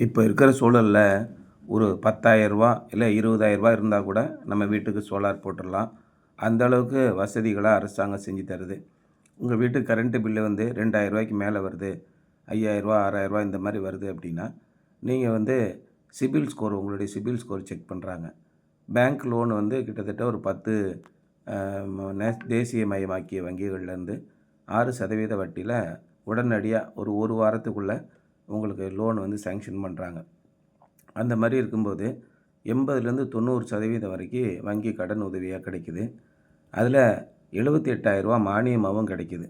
இப்போ இருக்கிற சூழலில் ஒரு ரூ. 10,000 இல்லை ரூ. 20,000 இருந்தால் கூட நம்ம வீட்டுக்கு சோலார் போட்டுடலாம். அந்த அளவுக்கு வசதிகளாக அரசாங்கம் செஞ்சு தருது. உங்கள் வீட்டு கரண்ட்டு பில்லு வந்து ரூ. 2,000 மேலே வருது, ரூ. 5,000 6,000 இந்த மாதிரி வருது அப்படின்னா, நீங்கள் வந்து சிபில் ஸ்கோர் உங்களுடைய சிபில் ஸ்கோர் செக் பண்ணுறாங்க. பேங்க் லோன் வந்து கிட்டத்தட்ட ஒரு 10 தேசியமயமாக்கிய வங்கிகள்லேருந்து 6% வட்டியில் உடனடியாக ஒரு வாரத்துக்குள்ளே உங்களுக்கு லோன் வந்து சேங்ஷன் பண்ணுறாங்க. அந்த மாதிரி இருக்கும்போது 80லேருந்து 90% வரைக்கும் வங்கி கடன் உதவியாக கிடைக்குது. அதில் ரூ. 78,000 மானியமாகவும் கிடைக்குது.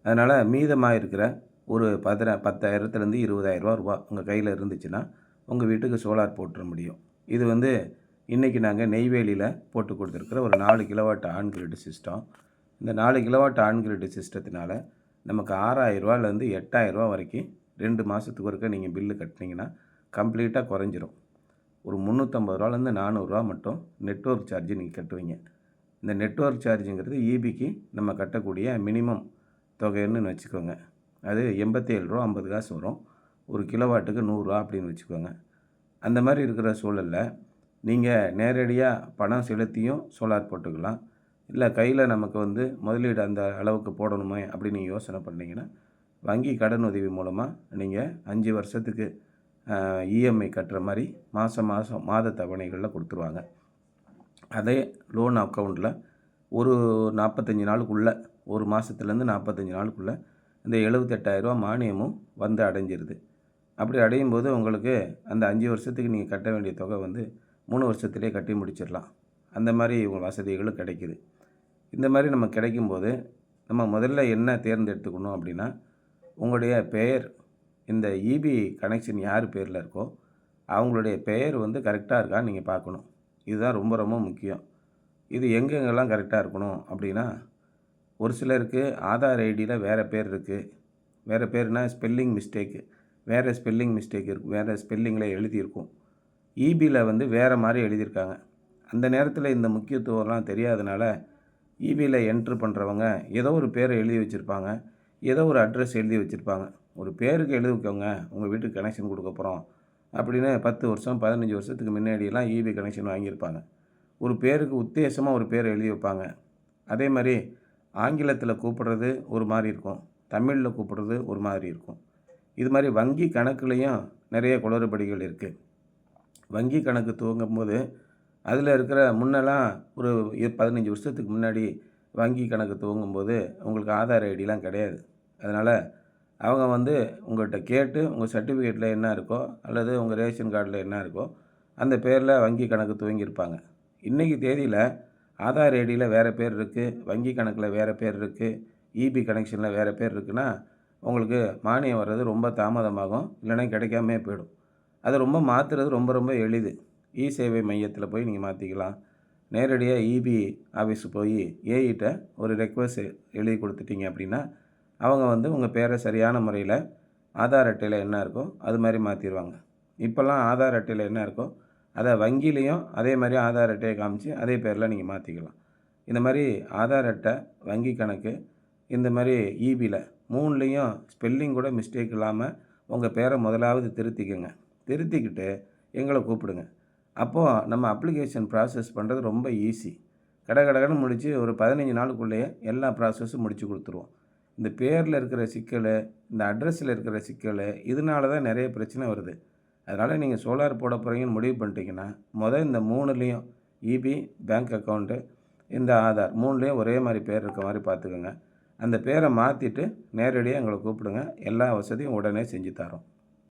அதனால் மீதமாக இருக்கிற ஒரு 10,000லேருந்து ரூ. 20,000 உங்கள் கையில் இருந்துச்சுன்னா உங்கள் வீட்டுக்கு சோலார் போட்டுற முடியும். இது வந்து இன்றைக்கி நாங்கள் நெய்வேலியில் போட்டு கொடுத்துருக்குற ஒரு 4 கிலோவாட் ஆன் கிரிட் சிஸ்டம். இந்த 4 கிலோவாட் ஆன் கிரிட் சிஸ்டத்தினால நமக்கு ரூ. 6,000லேருந்து ரூ. 8,000 வரைக்கும் 2 மாதத்துக்கு ஒருக்க நீங்கள் பில்லு கட்டினீங்கன்னா கம்ப்ளீட்டாக குறைஞ்சிரும். ஒரு ரூ. 350லேருந்து ரூ. 400 மட்டும் நெட்வொர்க் சார்ஜ் நீங்கள் கட்டுவீங்க. இந்த நெட்வொர்க் சார்ஜுங்கிறது ஈபிக்கு நம்ம கட்டக்கூடிய மினிமம் தொகைன்னு வச்சுக்கோங்க. அது ரூ. 87.50 வரும். ஒரு கிலோவாட்டுக்கு ரூ. 100 அப்படின்னு வச்சுக்கோங்க. அந்த மாதிரி இருக்கிற சூழலில் நீங்கள் நேரடியாக பணம் செலுத்தியும் சோலார் போட்டுக்கலாம். இல்லை கையில் நமக்கு வந்து முதலீடு அந்த அளவுக்கு போடணுமே அப்படின்னு நீங்கள் யோசனை பண்ணிங்கன்னா, வங்கி கடன் உதவி மூலமாக நீங்கள் 5 வருஷத்துக்கு இஎம்ஐ கட்டுற மாதிரி மாத தவணைகளில் கொடுத்துருவாங்க. அதே லோன் அக்கௌண்ட்டில் ஒரு 45 நாளுக்குள்ளே, ஒரு மாதத்துலேருந்து 45 நாளுக்குள்ளே இந்த ரூ. 78,000 மானியமும் வந்து அடைஞ்சிருது. அப்படி அடையும் போது உங்களுக்கு அந்த 5 வருஷத்துக்கு நீங்கள் கட்ட வேண்டிய தொகை வந்து 3 வருஷத்துலேயே கட்டி முடிச்சிடலாம். அந்த மாதிரி வசதிகளும் கிடைக்குது. இந்த மாதிரி நம்ம கிடைக்கும்போது நம்ம முதல்ல என்ன தேர்ந்தெடுத்துக்கணும் அப்படின்னா, உங்களுடைய பெயர், இந்த இபி கனெக்ஷன் யார் பேரில் இருக்கோ அவங்களுடைய பெயர் வந்து கரெக்டாக இருக்கான்னு நீங்கள் பார்க்கணும். இதுதான் ரொம்ப ரொம்ப முக்கியம். இது எங்கெங்கெல்லாம் கரெக்டாக இருக்கணும் அப்படின்னா, ஒரு சிலருக்கு ஆதார் ஐடியில் வேறு பேர் இருக்குது. வேறு பேர்னால் ஸ்பெல்லிங் மிஸ்டேக்கு, வேறு ஸ்பெல்லிங் மிஸ்டேக் இருக்கும், வேறு ஸ்பெல்லிங்கில் எழுதியிருக்கும். இபியில் வந்து வேறு மாதிரி எழுதியிருக்காங்க. அந்த நேரத்தில் இந்த முக்கியத்துவம்லாம் தெரியாதனால இபியில் என்ட்ரு பண்ணுறவங்க ஏதோ ஒரு பேரை எழுதி வச்சுருப்பாங்க, ஏதோ ஒரு அட்ரஸ் எழுதி வச்சுருப்பாங்க. ஒரு பேருக்கு எழுதி வைக்கோங்க, உங்கள் வீட்டுக்கு கனெக்ஷன் கொடுக்க போகிறோம் அப்படின்னு 10 வருஷம் 15 வருஷத்துக்கு முன்னாடியெல்லாம் இபி கனெக்ஷன் வாங்கியிருப்பாங்க. ஒரு பேருக்கு உத்தேசமாக ஒரு பேர் எழுதி வைப்பாங்க. அதே மாதிரி ஆங்கிலத்தில் கூப்பிட்றது ஒரு மாதிரி இருக்கும், தமிழில் கூப்பிட்றது ஒரு மாதிரி இருக்கும். இது மாதிரி வங்கி கணக்குலேயும் நிறைய குளறுபடிகள் இருக்குது. வங்கி கணக்கு துவங்கும்போது அதில் இருக்கிற முன்னெல்லாம் ஒரு 15 வருஷத்துக்கு முன்னாடி வங்கி கணக்கு துவங்கும்போது உங்களுக்கு ஆதார் ஐடிலாம் கிடையாது. அதனால் அவங்க வந்து உங்கள்கிட்ட கேட்டு உங்கள் சர்டிஃபிகேட்டில் என்ன இருக்கோ அல்லது உங்கள் ரேஷன் கார்டில் என்ன இருக்கோ அந்த பேரில் வங்கி கணக்கு துவங்கியிருப்பாங்க. இன்றைக்கி தேதியில் ஆதார் ஐடியில் வேறு பேர் இருக்குது, வங்கி கணக்கில் வேறு பேர் இருக்குது, இபி கனெக்ஷனில் வேறு பேர் இருக்குன்னா உங்களுக்கு மானியம் வர்றது ரொம்ப தாமதமாகும், இல்லைன்னா கிடைக்காமே போயிடும். அது ரொம்ப மாற்றுறது ரொம்ப ரொம்ப எளிது. சேவை மையத்தில் போய் நீங்கள் மாற்றிக்கலாம். நேரடியாக இபி ஆஃபீஸு போய் ஏஇட்ட ஒரு ரெக்வஸ்ட் எழுதி கொடுத்துட்டீங்க அப்படின்னா அவங்க வந்து உங்கள் பேரை சரியான முறையில் ஆதார் அட்டையில் என்ன இருக்கோ அது மாதிரி மாற்றிடுவாங்க. இப்போல்லாம் ஆதார் அட்டையில் என்ன இருக்கோ அதை வங்கியிலையும் அதே மாதிரி ஆதார் அட்டையை காமிச்சு அதே பேரில் நீங்கள் மாற்றிக்கலாம். இந்த மாதிரி ஆதார் அட்டை, வங்கி கணக்கு, இந்த மாதிரி இபியில் 3லேயும் ஸ்பெல்லிங் கூட மிஸ்டேக் இல்லாமல் உங்கள் பேரை முதலாவது திருத்திக்கங்க. திருத்திக்கிட்டு எங்களை கூப்பிடுங்க. அப்போது நம்ம அப்ளிகேஷன் ப்ராசஸ் பண்ணுறது ரொம்ப ஈஸி. கடகடன்னு முடித்து ஒரு 15 நாளுக்குள்ளேயே எல்லா ப்ராசஸும் முடித்து கொடுத்துருவோம். இந்த பேரில் இருக்கிற சிக்கல், இந்த அட்ரஸில் இருக்கிற சிக்கல், இதனால தான் நிறைய பிரச்சனை வருது. அதனால் நீங்கள் சோலார் போட போகிறீங்கன்னு முடிவு பண்ணிட்டீங்கன்னா இந்த 3லேயும் இபி, பேங்க் அக்கௌண்ட்டு, இந்த ஆதார் 3லேயும் ஒரே மாதிரி பேர் இருக்க மாதிரி பார்த்துக்கோங்க. அந்த பேரை மாற்றிட்டு நேரடியாக எங்களை கூப்பிடுங்க. எல்லா வசதியும் உடனே செஞ்சு தரோம்.